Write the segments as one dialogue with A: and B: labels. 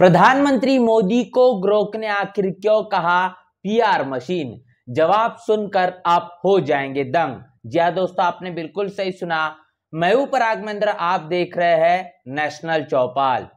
A: प्रधानमंत्री मोदी को ग्रोक ने आखिर क्यों कहा पीआर मशीन? जवाब सुनकर आप हो जाएंगे दंग। जी हां दोस्तों, आपने बिल्कुल सही सुना। मैं हूं पराग महेंद्र, आप देख रहे हैं नेशनल चौपाल।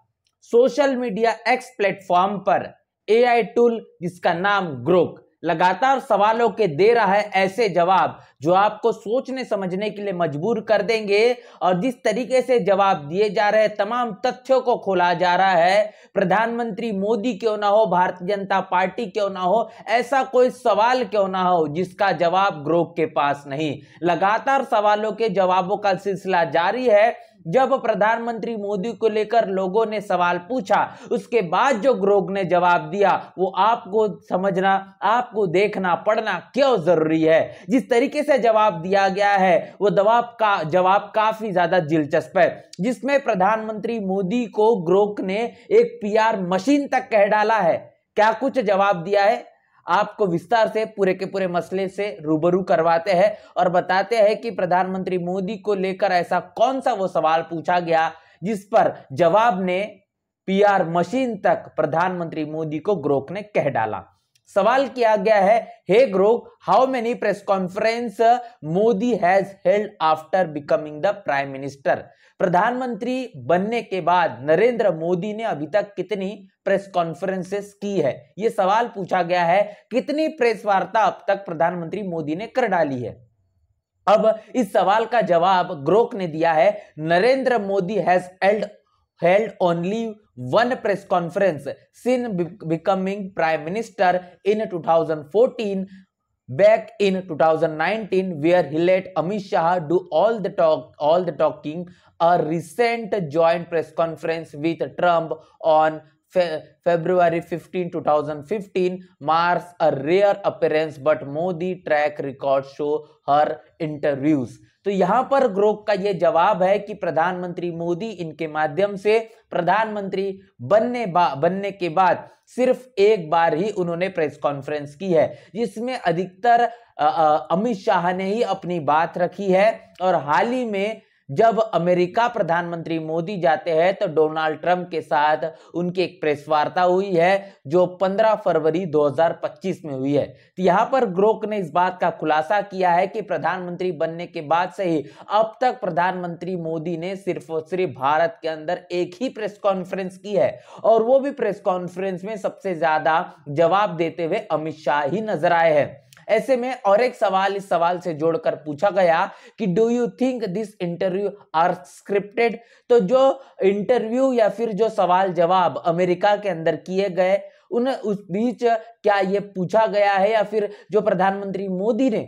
A: सोशल मीडिया एक्स प्लेटफॉर्म पर एआई टूल जिसका नाम ग्रोक लगातार सवालों के दे रहा है ऐसे जवाब जो आपको सोचने समझने के लिए मजबूर कर देंगे। और जिस तरीके से जवाब दिए जा रहे हैं, तमाम तथ्यों को खोला जा रहा है। प्रधानमंत्री मोदी क्यों ना हो, भारतीय जनता पार्टी क्यों ना हो, ऐसा कोई सवाल क्यों ना हो जिसका जवाब ग्रोक के पास नहीं। लगातार सवालों के जवाबों का सिलसिला जारी है। जब प्रधानमंत्री मोदी को लेकर लोगों ने सवाल पूछा, उसके बाद जो ग्रोक ने जवाब दिया वो आपको समझना, आपको देखना पड़ना क्यों जरूरी है। जिस तरीके से जवाब दिया गया है वो जवाब काफी ज्यादा दिलचस्प है, जिसमें प्रधानमंत्री मोदी को ग्रोक ने एक पीआर मशीन तक कह डाला है। क्या कुछ जवाब दिया है, आपको विस्तार से पूरे के पूरे मसले से रूबरू करवाते हैं और बताते हैं कि प्रधानमंत्री मोदी को लेकर ऐसा कौन सा वो सवाल पूछा गया जिस पर जवाब ने पीआर मशीन तक प्रधानमंत्री मोदी को ग्रोक ने कह डाला। सवाल किया गया है, hey Grok, how many press conference Modi has held after becoming the prime minister? प्रधानमंत्री बनने के बाद नरेंद्र मोदी ने अभी तक कितनी प्रेस कॉन्फ्रेंसेस की है? यह सवाल पूछा गया है। कितनी प्रेस वार्ता अब तक प्रधानमंत्री मोदी ने कर डाली है? अब इस सवाल का जवाब ग्रोक ने दिया है, Narendra Modi has held only one press conference since becoming prime minister in 2014. Back in 2019, where he let Amit Shah do all the talking. A recent joint press conference with Trump on February 15, 2015 marks a rare appearance, but Modi track records show her interviews. तो यहां पर Grok का यह जवाब है कि प्रधानमंत्री मोदी इनके माध्यम से प्रधानमंत्री बनने के बाद सिर्फ एक बार ही उन्होंने प्रेस कॉन्फ्रेंस की है, जिसमें अधिकतर अमित शाह ने ही अपनी बात रखी है। और हाल ही में जब अमेरिका प्रधानमंत्री मोदी जाते हैं तो डोनाल्ड ट्रंप के साथ उनकी एक प्रेस वार्ता हुई है जो 15 फरवरी 2025 में हुई है। तो यहां पर ग्रोक ने इस बात का खुलासा किया है कि प्रधानमंत्री बनने के बाद से ही अब तक प्रधानमंत्री मोदी ने सिर्फ और सिर्फ भारत के अंदर एक ही प्रेस कॉन्फ्रेंस की है, और वो भी प्रेस कॉन्फ्रेंस में सबसे ज्यादा जवाब देते हुए अमित शाह ही नजर आए हैं। ऐसे में और एक सवाल इस सवाल से जोड़कर पूछा गया कि do you think this interview are scripted? तो जो इंटरव्यू या फिर जो सवाल जवाब अमेरिका के अंदर किए गए उस बीच क्या ये पूछा गया है, या फिर जो प्रधानमंत्री मोदी ने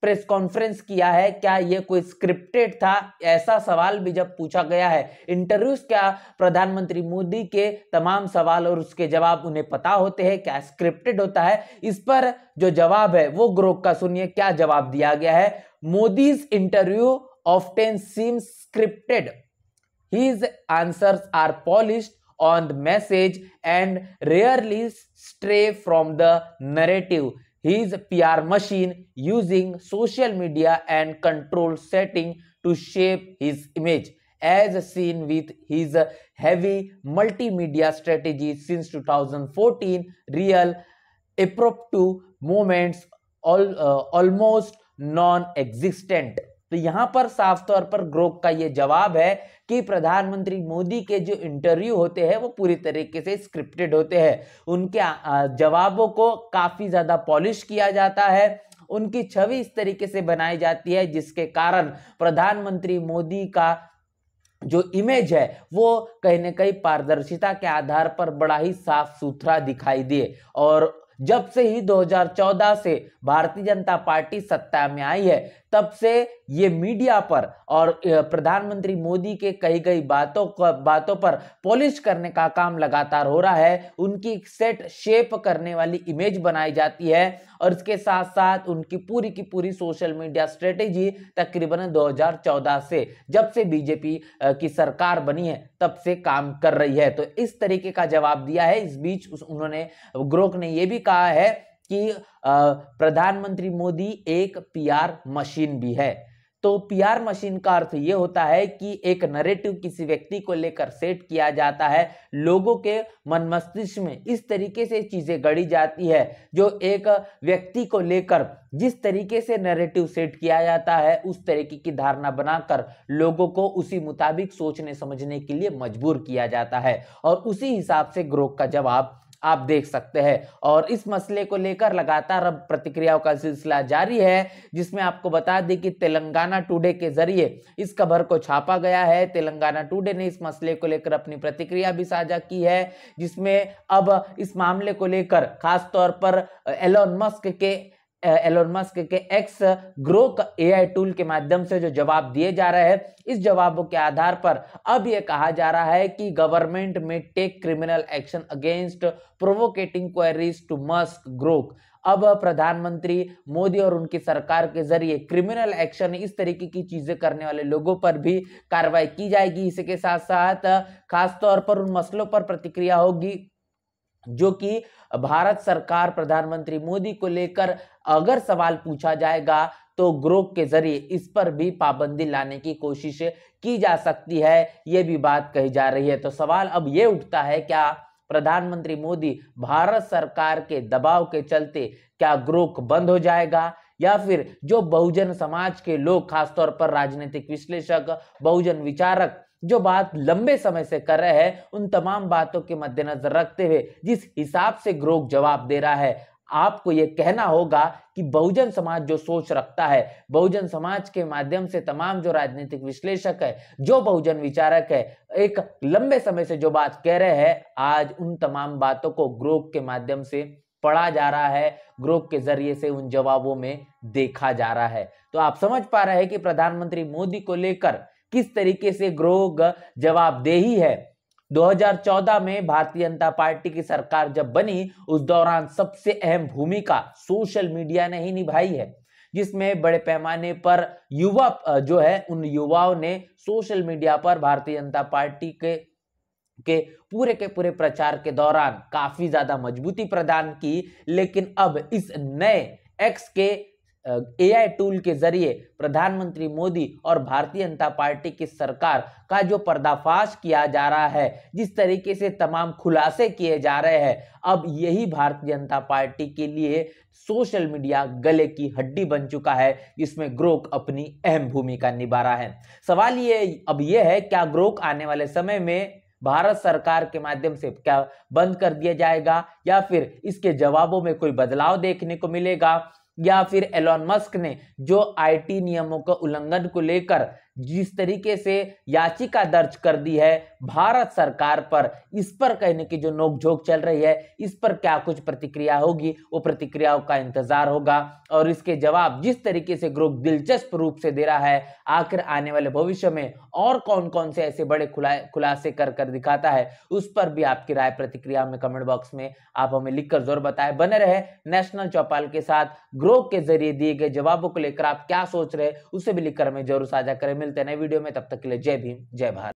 A: प्रेस कॉन्फ्रेंस किया है क्या ये कोई स्क्रिप्टेड था? ऐसा सवाल भी जब पूछा गया है। इंटरव्यूज क्या प्रधानमंत्री मोदी के तमाम सवाल और उसके जवाब उन्हें पता होते हैं, क्या स्क्रिप्टेड होता है? इस पर जो जवाब है वो ग्रोक का सुनिए क्या जवाब दिया गया है। Modi's interview often seems scripted, his answers are polished on the message and rarely stray from the narrative. His PR machine using social media and control setting to shape his image, as seen with his heavy multimedia strategy since 2014. Real impromptu moments almost non-existent. तो यहां पर साफ तौर पर Grok का यह जवाब है कि प्रधानमंत्री मोदी के जो इंटरव्यू होते हैं वो पूरी तरीके से स्क्रिप्टेड होते हैं। उनके जवाबों को काफी ज्यादा पॉलिश किया जाता है, उनकी छवि इस तरीके से बनाई जाती है जिसके कारण प्रधानमंत्री मोदी का जो इमेज है वो कहीं ना कहीं पारदर्शिता के आधार पर बड़ा ही साफ सुथरा दिखाई दे। और जब से ही 2014 से भारतीय जनता पार्टी सत्ता में आई है तब से ये मीडिया पर और प्रधानमंत्री मोदी के कही गई बातों पर पॉलिश करने का काम लगातार हो रहा है। उनकी सेट शेप करने वाली इमेज बनाई जाती है और इसके साथ साथ उनकी पूरी की पूरी सोशल मीडिया स्ट्रेटेजी तकरीबन 2014 से जब से बीजेपी की सरकार बनी है तब से काम कर रही है। तो इस तरीके का जवाब दिया है। इस बीच उन्होंने ग्रोक ने यह भी कहा है कि प्रधानमंत्री मोदी एक पीआर मशीन भी है। तो पीआर मशीन का अर्थ ये होता है कि एक नैरेटिव किसी व्यक्ति को लेकर सेट किया जाता है, लोगों के मन मस्तिष्क में इस तरीके से चीजें गढ़ी जाती है, जो एक व्यक्ति को लेकर जिस तरीके से नैरेटिव सेट किया जाता है उस तरीके की धारणा बनाकर लोगों को उसी मुताबिक सोचने समझने के लिए मजबूर किया जाता है और उसी हिसाब से ग्रोक का जवाब आप देख सकते हैं। और इस मसले को लेकर लगातार अब प्रतिक्रियाओं का सिलसिला जारी है, जिसमें आपको बता दें कि तेलंगाना टुडे के जरिए इस खबर को छापा गया है। तेलंगाना टुडे ने इस मसले को लेकर अपनी प्रतिक्रिया भी साझा की है, जिसमें अब इस मामले को लेकर खासतौर पर एलोन मस्क के एक्स ग्रोक एआई टूल के माध्यम से जो जवाब दिए जा रहे हैं, इस जवाबों के आधार पर अब यह कहा जा रहा है कि गवर्नमेंट में take criminal action against provocating queries to Musk Grok. अब प्रधानमंत्री मोदी और उनकी सरकार के जरिए क्रिमिनल एक्शन, इस तरीके की चीजें करने वाले लोगों पर भी कार्रवाई की जाएगी। इसी के साथ साथ खासतौर पर उन मसलों पर प्रतिक्रिया होगी जो कि भारत सरकार प्रधानमंत्री मोदी को लेकर अगर सवाल पूछा जाएगा तो ग्रोक के जरिए इस पर भी पाबंदी लाने की कोशिश की जा सकती है, ये भी बात कही जा रही है। तो सवाल अब ये उठता है, क्या प्रधानमंत्री मोदी भारत सरकार के दबाव के चलते क्या ग्रोक बंद हो जाएगा, या फिर जो बहुजन समाज के लोग, खासतौर पर राजनीतिक विश्लेषक, बहुजन विचारक जो बात लंबे समय से कर रहे हैं, उन तमाम बातों के मद्देनजर रखते हुए जिस हिसाब से ग्रोक जवाब दे रहा है, आपको यह कहना होगा कि बहुजन समाज जो सोच रखता है, बहुजन समाज के माध्यम से तमाम जो राजनीतिक विश्लेषक है, जो बहुजन विचारक है, एक लंबे समय से जो बात कह रहे हैं, आज उन तमाम बातों को ग्रोक के माध्यम से पढ़ा जा रहा है, ग्रोक के जरिए से उन जवाबों में देखा जा रहा है। तो आप समझ पा रहे हैं कि प्रधानमंत्री मोदी को लेकर किस तरीके से ग्रोक जवाबदेही है। 2014 में भारतीय जनता पार्टी की सरकार जब बनी, उस दौरान सबसे अहम भूमिका सोशल मीडिया ने ही निभाई है, जिसमें बड़े पैमाने पर युवा जो है, उन युवाओं ने सोशल मीडिया पर भारतीय जनता पार्टी के पूरे प्रचार के दौरान काफी ज्यादा मजबूती प्रदान की। लेकिन अब इस नए एक्स के एआई टूल के जरिए प्रधानमंत्री मोदी और भारतीय जनता पार्टी की सरकार का जो पर्दाफाश किया जा रहा है, जिस तरीके से तमाम खुलासे किए जा रहे हैं, अब यही भारतीय जनता पार्टी के लिए सोशल मीडिया गले की हड्डी बन चुका है, जिसमें ग्रोक अपनी अहम भूमिका निभा रहा है। सवाल ये है, क्या ग्रोक आने वाले समय में भारत सरकार के माध्यम से क्या बंद कर दिया जाएगा, या फिर इसके जवाबों में कोई बदलाव देखने को मिलेगा, या फिर एलोन मस्क ने जो आईटी नियमों का उल्लंघन को लेकर जिस तरीके से याचिका दर्ज कर दी है भारत सरकार पर, इस पर कहने की जो नोकझोंक चल रही है, इस पर क्या कुछ प्रतिक्रिया होगी, वो प्रतिक्रियाओं का इंतजार होगा। और इसके जवाब जिस तरीके से ग्रोक दिलचस्प रूप से दे रहा है, आखिर आने वाले भविष्य में और कौन कौन से ऐसे बड़े खुलासे कर दिखाता है, उस पर भी आपकी राय प्रतिक्रिया में कमेंट बॉक्स में आप हमें लिखकर जरूर बताएं। बने रहे नेशनल चौपाल के साथ। ग्रोक के जरिए दिए गए जवाबों को लेकर आप क्या सोच रहे हैं, उसे भी लिखकर हमें जरूर साझा करें। मिलते हैं नए वीडियो में, तब तक के लिए जय भीम, जय भारत।